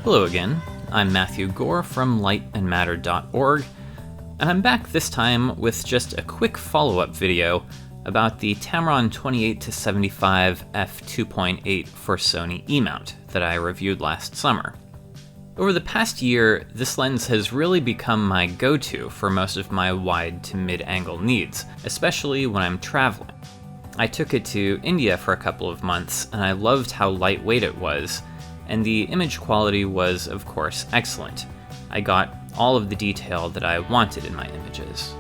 Hello again, I'm Matthew Gore from lightandmatter.org, and I'm back this time with just a quick follow-up video about the Tamron 28-75mm f2.8 for Sony E-Mount that I reviewed last summer. Over the past year, this lens has really become my go-to for most of my wide to mid-angle needs, especially when I'm traveling. I took it to India for a couple of months, and I loved how lightweight it was, and the image quality was, of course, excellent. I got all of the detail that I wanted in my images.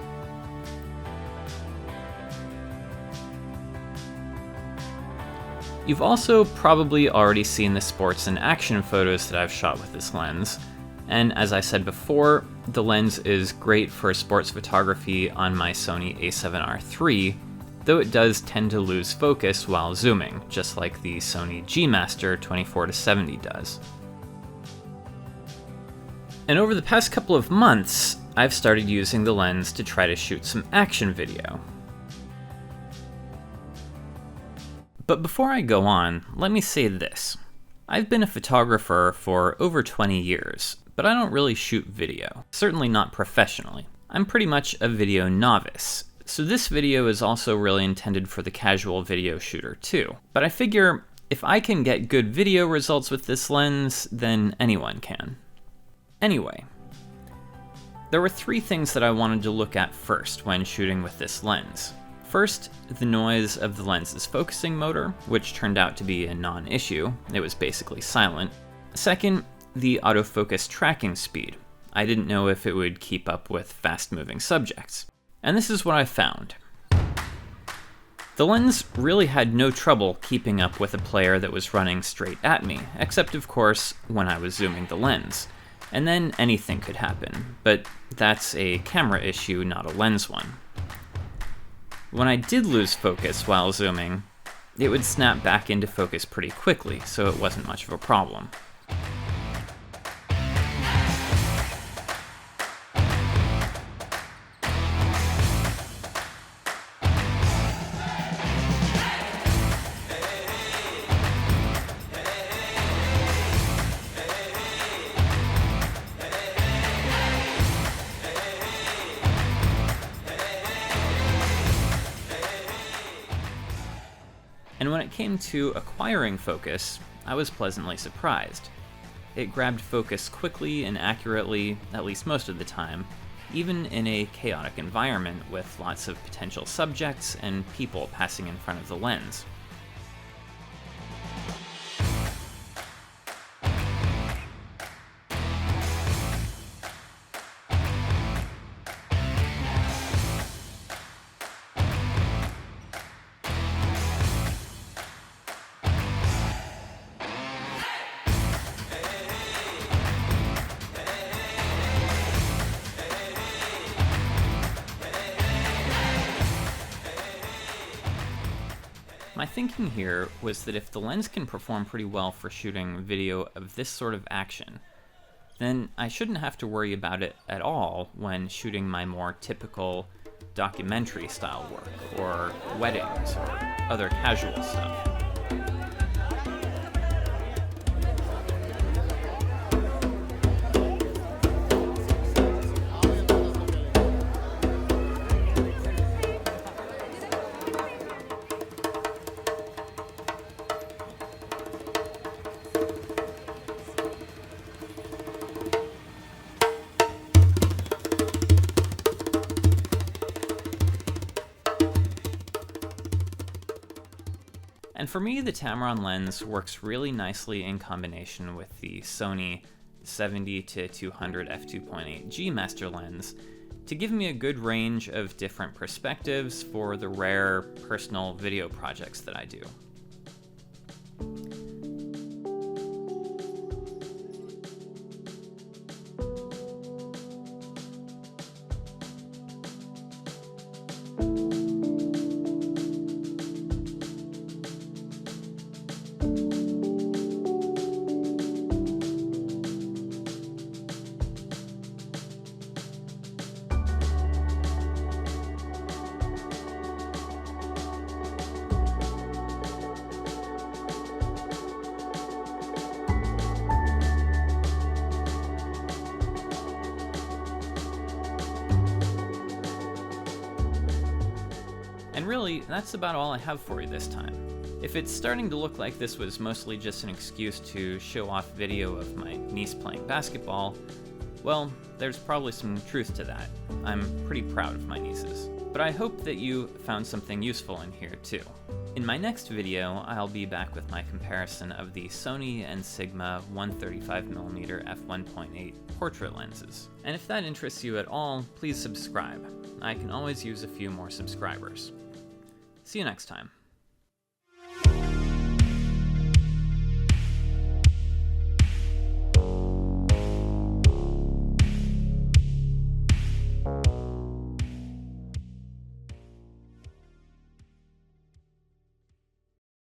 You've also probably already seen the sports and action photos that I've shot with this lens, and as I said before, the lens is great for sports photography on my Sony A7RIII, though it does tend to lose focus while zooming, just like the Sony G-Master 24-70 does. And over the past couple of months, I've started using the lens to try to shoot some action video. But before I go on, let me say this. I've been a photographer for over 20 years, but I don't really shoot video, certainly not professionally. I'm pretty much a video novice, so this video is also really intended for the casual video shooter too. But I figure if I can get good video results with this lens, then anyone can. Anyway, there were three things that I wanted to look at first when shooting with this lens. First, the noise of the lens's focusing motor, which turned out to be a non-issue. It was basically silent. Second, the autofocus tracking speed. I didn't know if it would keep up with fast-moving subjects. And this is what I found. The lens really had no trouble keeping up with a player that was running straight at me, except of course when I was zooming the lens. And then anything could happen, but that's a camera issue, not a lens one. When I did lose focus while zooming, it would snap back into focus pretty quickly, so it wasn't much of a problem. And when it came to acquiring focus, I was pleasantly surprised. It grabbed focus quickly and accurately, at least most of the time, even in a chaotic environment with lots of potential subjects and people passing in front of the lens. My thinking here was that if the lens can perform pretty well for shooting video of this sort of action, then I shouldn't have to worry about it at all when shooting my more typical documentary style work, or weddings, or other casual stuff. And for me, the Tamron lens works really nicely in combination with the Sony 70-200 f2.8 G-Master lens to give me a good range of different perspectives for the rare personal video projects that I do. really, that's about all I have for you this time. If it's starting to look like this was mostly just an excuse to show off video of my niece playing basketball, well, there's probably some truth to that. I'm pretty proud of my nieces. But I hope that you found something useful in here too. In my next video, I'll be back with my comparison of the Sony and Sigma 135mm f1.8 portrait lenses. And if that interests you at all, please subscribe. I can always use a few more subscribers. See you next time.